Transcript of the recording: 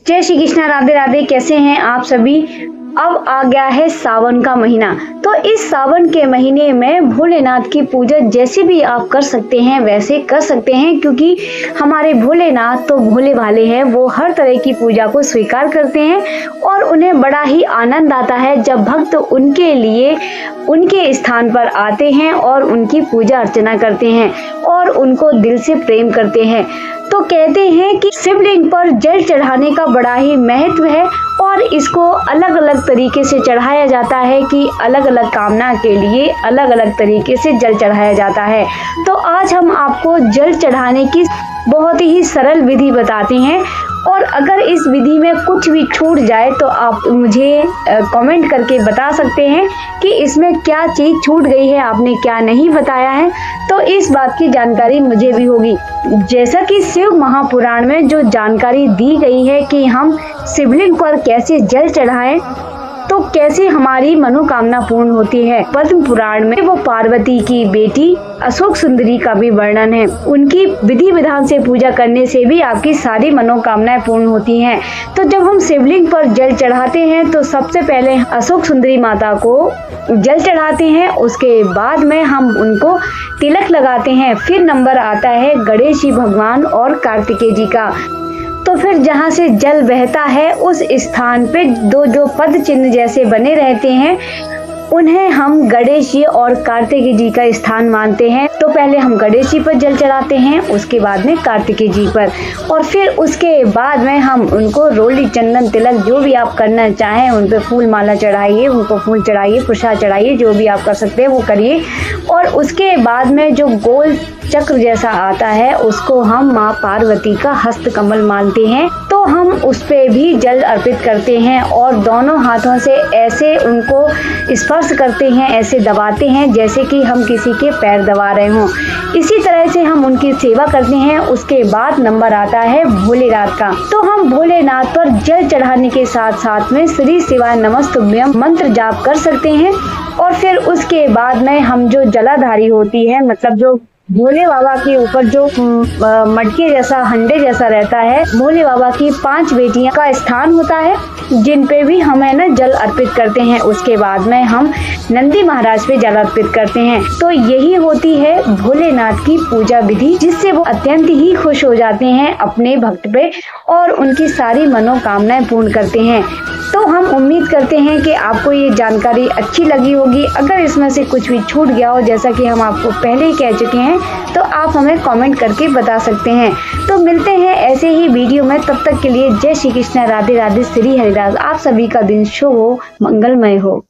जय श्री कृष्णा, राधे राधे। कैसे हैं आप सभी। अब आ गया है सावन का महीना, तो इस सावन के महीने में भोलेनाथ की पूजा जैसे भी आप कर सकते हैं वैसे कर सकते हैं, क्योंकि हमारे भोलेनाथ तो भोले भाले हैं। वो हर तरह की पूजा को स्वीकार करते हैं और उन्हें बड़ा ही आनंद आता है जब भक्त उनके लिए उनके स्थान पर आते हैं और उनकी पूजा अर्चना करते हैं और उनको दिल से प्रेम करते हैं। तो कहते हैं कि शिवलिंग पर जल चढ़ाने का बड़ा ही महत्व है और इसको अलग अलग तरीके से चढ़ाया जाता है कि अलग अलग कामना के लिए अलग अलग तरीके से जल चढ़ाया जाता है। तो आज हम आपको जल चढ़ाने की बहुत ही सरल विधि बताते हैं और अगर इस विधि में कुछ भी छूट जाए तो आप मुझे कमेंट करके बता सकते हैं कि इसमें क्या चीज़ छूट गई है, आपने क्या नहीं बताया है, तो इस बात की जानकारी मुझे भी होगी। जैसा कि शिव महापुराण में जो जानकारी दी गई है कि हम शिवलिंग पर कैसे जल चढ़ाएं तो कैसे हमारी मनोकामना पूर्ण होती है। पद्म पुराण में वो पार्वती की बेटी अशोक सुंदरी का भी वर्णन है। उनकी विधि विधान से पूजा करने से भी आपकी सारी मनोकामनाएं पूर्ण होती हैं। तो जब हम शिवलिंग पर जल चढ़ाते हैं तो सबसे पहले अशोक सुंदरी माता को जल चढ़ाते हैं, उसके बाद में हम उनको तिलक लगाते हैं। फिर नंबर आता है गणेश जी भगवान और कार्तिकेय जी का। तो फिर जहाँ से जल बहता है उस स्थान पे दो जो पद चिन्ह जैसे बने रहते हैं उन्हें हम गणेश जी और कार्तिकेय जी का स्थान मानते हैं। तो पहले हम गणेश जी पर जल चढ़ाते हैं, उसके बाद में कार्तिकेय जी पर, और फिर उसके बाद में हम उनको रोली चंदन तिलक जो भी आप करना चाहें उन पे फूल माला चढ़ाइए, उनको फूल चढ़ाइए, प्रसाद चढ़ाइए, जो भी आप कर सकते हैं वो करिए। और उसके बाद में जो गोल चक्र जैसा आता है उसको हम माँ पार्वती का हस्त कमल मानते हैं। तो हम उस पे भी जल अर्पित करते हैं और दोनों हाथों से ऐसे उनको स्पर्श करते हैं, ऐसे दबाते हैं जैसे कि हम किसी के पैर दबा रहे हों। इसी तरह से हम उनकी सेवा करते हैं। उसके बाद नंबर आता है भोलेनाथ का। तो हम भोलेनाथ पर जल चढ़ाने के साथ साथ में श्री शिवाय नमस्तुभ्यम मंत्र जाप कर सकते हैं। और फिर उसके बाद में हम जो जलाधारी होती है, मतलब जो भोले बाबा के ऊपर जो मटके जैसा हंडे जैसा रहता है, भोले बाबा की 5 बेटियां का स्थान होता है जिन पे भी हम है ना जल अर्पित करते हैं। उसके बाद में हम नंदी महाराज पे जल अर्पित करते हैं। तो यही होती है भोलेनाथ की पूजा विधि, जिससे वो अत्यंत ही खुश हो जाते हैं अपने भक्त पे और उनकी सारी मनोकामनाएं पूर्ण करते हैं। तो हम उम्मीद करते हैं कि आपको ये जानकारी अच्छी लगी होगी। अगर इसमें से कुछ भी छूट गया हो, जैसा कि हम आपको पहले ही कह चुके हैं, तो आप हमें कमेंट करके बता सकते हैं। तो मिलते हैं ऐसे ही वीडियो में, तब तक के लिए जय श्री कृष्ण, राधे राधे, श्री हरिदास। आप सभी का दिन शुभ हो, मंगलमय हो।